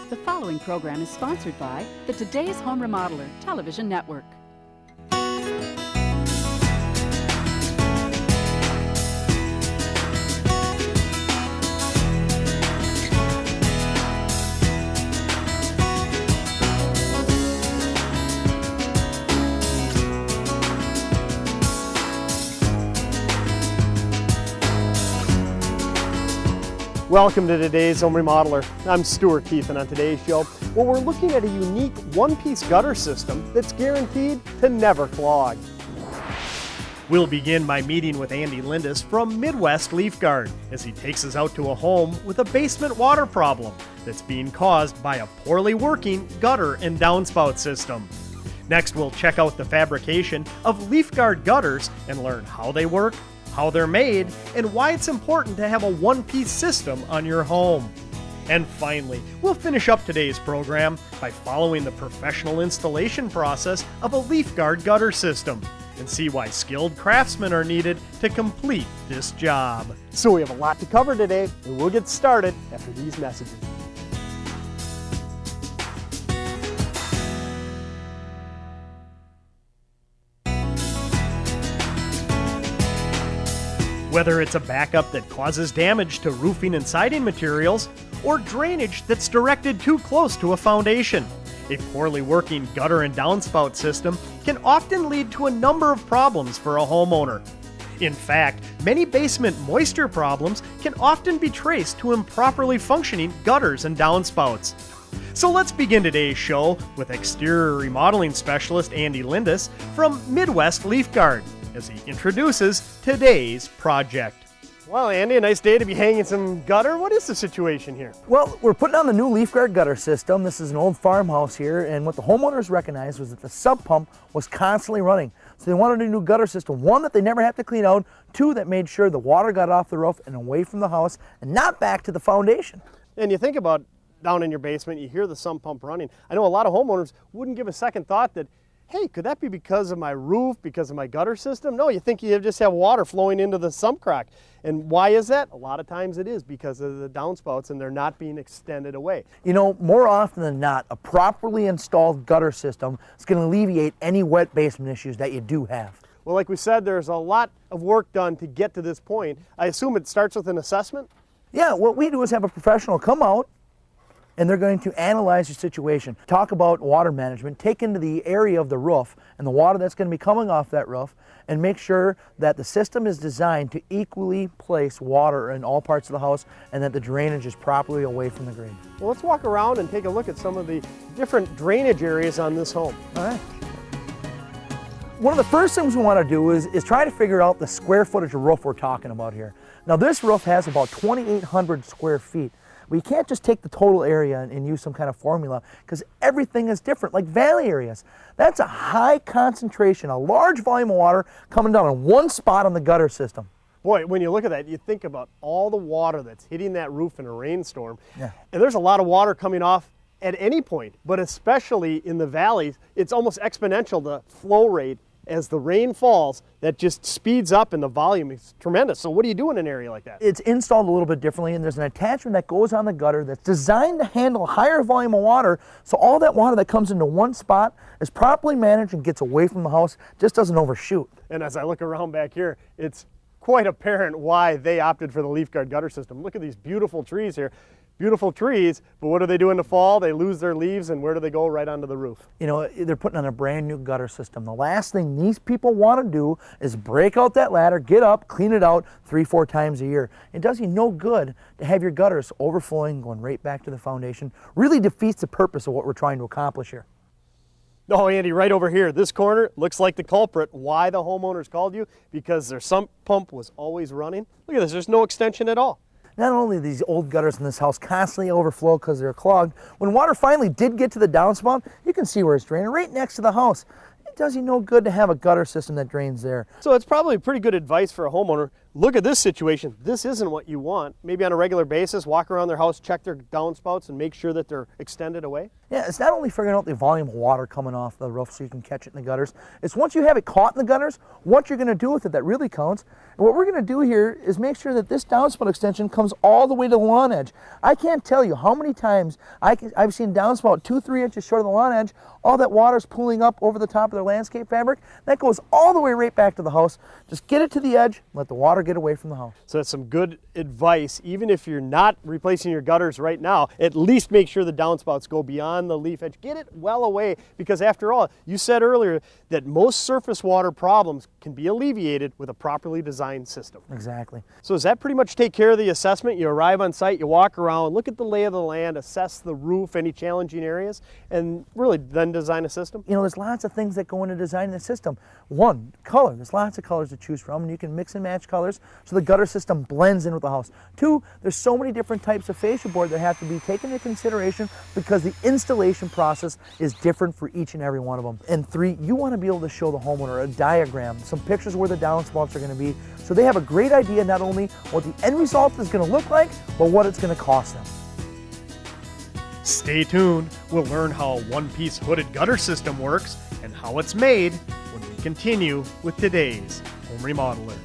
The following program is sponsored by the Today's Home Remodeler Television Network. Welcome to Today's Home Remodeler. I'm Stuart Keith, and on today's show, we're looking at a unique one-piece gutter system that's guaranteed to never clog. We'll begin by meeting with Andy Lindis from Midwest LeafGuard as he takes us out to a home with a basement water problem that's being caused by a poorly working gutter and downspout system. Next, we'll check out the fabrication of LeafGuard gutters and learn how they work, how they're made, and why it's important to have a one-piece system on your home. And finally, we'll finish up today's program by following the professional installation process of a LeafGuard gutter system and see why skilled craftsmen are needed to complete this job. So we have a lot to cover today, and we'll get started after these messages. Whether it's a backup that causes damage to roofing and siding materials, or drainage that's directed too close to a foundation, a poorly working gutter and downspout system can often lead to a number of problems for a homeowner. In fact, many basement moisture problems can often be traced to improperly functioning gutters and downspouts. So let's begin today's show with exterior remodeling specialist Andy Lindis from Midwest LeafGuard as he introduces today's project. Well, Andy, a nice day to be hanging some gutter. What is the situation here? Well, we're putting on the new LeafGuard gutter system. This is an old farmhouse here, and what the homeowners recognized was that the sub pump was constantly running. So they wanted a new gutter system, one that they never have to clean out, two that made sure the water got off the roof and away from the house and not back to the foundation. And you think about down in your basement, you hear the sump pump running. I know a lot of homeowners wouldn't give a second thought that, hey, could that be because of my roof, because of my gutter system? No, you think you just have water flowing into the sump crack. And why is that? A lot of times it is because of the downspouts and they're not being extended away. You know, more often than not, a properly installed gutter system is going to alleviate any wet basement issues that you do have. Well, like we said, there's a lot of work done to get to this point. I assume it starts with an assessment? Yeah, what we do is have a professional come out, and they're going to analyze your situation, talk about water management, take into the area of the roof and the water that's going to be coming off that roof, and make sure that the system is designed to equally place water in all parts of the house and that the drainage is properly away from the grade. Well, let's walk around and take a look at some of the different drainage areas on this home. All right. One of the first things we want to do is try to figure out the square footage of roof we're talking about here. Now, this roof has about 2,800 square feet. But you can't just take the total area and use some kind of formula because everything is different, like valley areas. That's a high concentration, a large volume of water coming down in one spot on the gutter system. Boy, when you look at that, you think about all the water that's hitting that roof in a rainstorm. Yeah. And there's a lot of water coming off at any point, but especially in the valleys, it's almost exponential, the flow rate. As the rain falls, that just speeds up and the volume is tremendous. So what do you do in an area like that? It's installed a little bit differently, and there's an attachment that goes on the gutter that's designed to handle a higher volume of water, so all that water that comes into one spot is properly managed and gets away from the house, just doesn't overshoot. And as I look around back here, it's quite apparent why they opted for the LeafGuard gutter system. Look at these beautiful trees here. Beautiful trees, but what do they do in the fall? They lose their leaves, and where do they go? Right onto the roof. You know, they're putting on a brand new gutter system. The last thing these people want to do is break out that ladder, get up, clean it out 3-4 times a year. It does you no good to have your gutters overflowing, going right back to the foundation. Really defeats the purpose of what we're trying to accomplish here. Oh, Andy, right over here, this corner looks like the culprit. Why the homeowners called you? Because their sump pump was always running. Look at this, there's no extension at all. Not only do these old gutters in this house constantly overflow because they're clogged, when water finally did get to the downspout, you can see where it's draining right next to the house. It does you no good to have a gutter system that drains there. So it's probably pretty good advice for a homeowner look at this situation. This isn't what you want. Maybe on a regular basis, walk around their house, check their downspouts, and make sure that they're extended away. Yeah, it's not only figuring out the volume of water coming off the roof so you can catch it in the gutters. It's once you have it caught in the gutters, what you're going to do with it that really counts. And what we're going to do here is make sure that this downspout extension comes all the way to the lawn edge. I can't tell you how many times I've seen downspout 2-3 inches short of the lawn edge. All that water's pooling up over the top of their landscape fabric. That goes all the way right back to the house. Just get it to the edge, let the water get away from the house. So that's some good advice. Even if you're not replacing your gutters right now, at least make sure the downspouts go beyond the leaf edge. Get it well away, because after all, you said earlier that most surface water problems can be alleviated with a properly designed system. Exactly. So does that pretty much take care of the assessment? You arrive on site, you walk around, look at the lay of the land, assess the roof, any challenging areas, and really then design a system? You know, there's lots of things that go into designing the system. One, color. There's lots of colors to choose from, and you can mix and match colors so the gutter system blends in with the house. Two, there's so many different types of fascia board that have to be taken into consideration because the installation process is different for each and every one of them. And three, you want to be able to show the homeowner a diagram, some pictures where the downspouts are going to be, so they have a great idea not only what the end result is going to look like, but what it's going to cost them. Stay tuned. We'll learn how a one-piece hooded gutter system works and how it's made when we continue with today's Home Remodeler.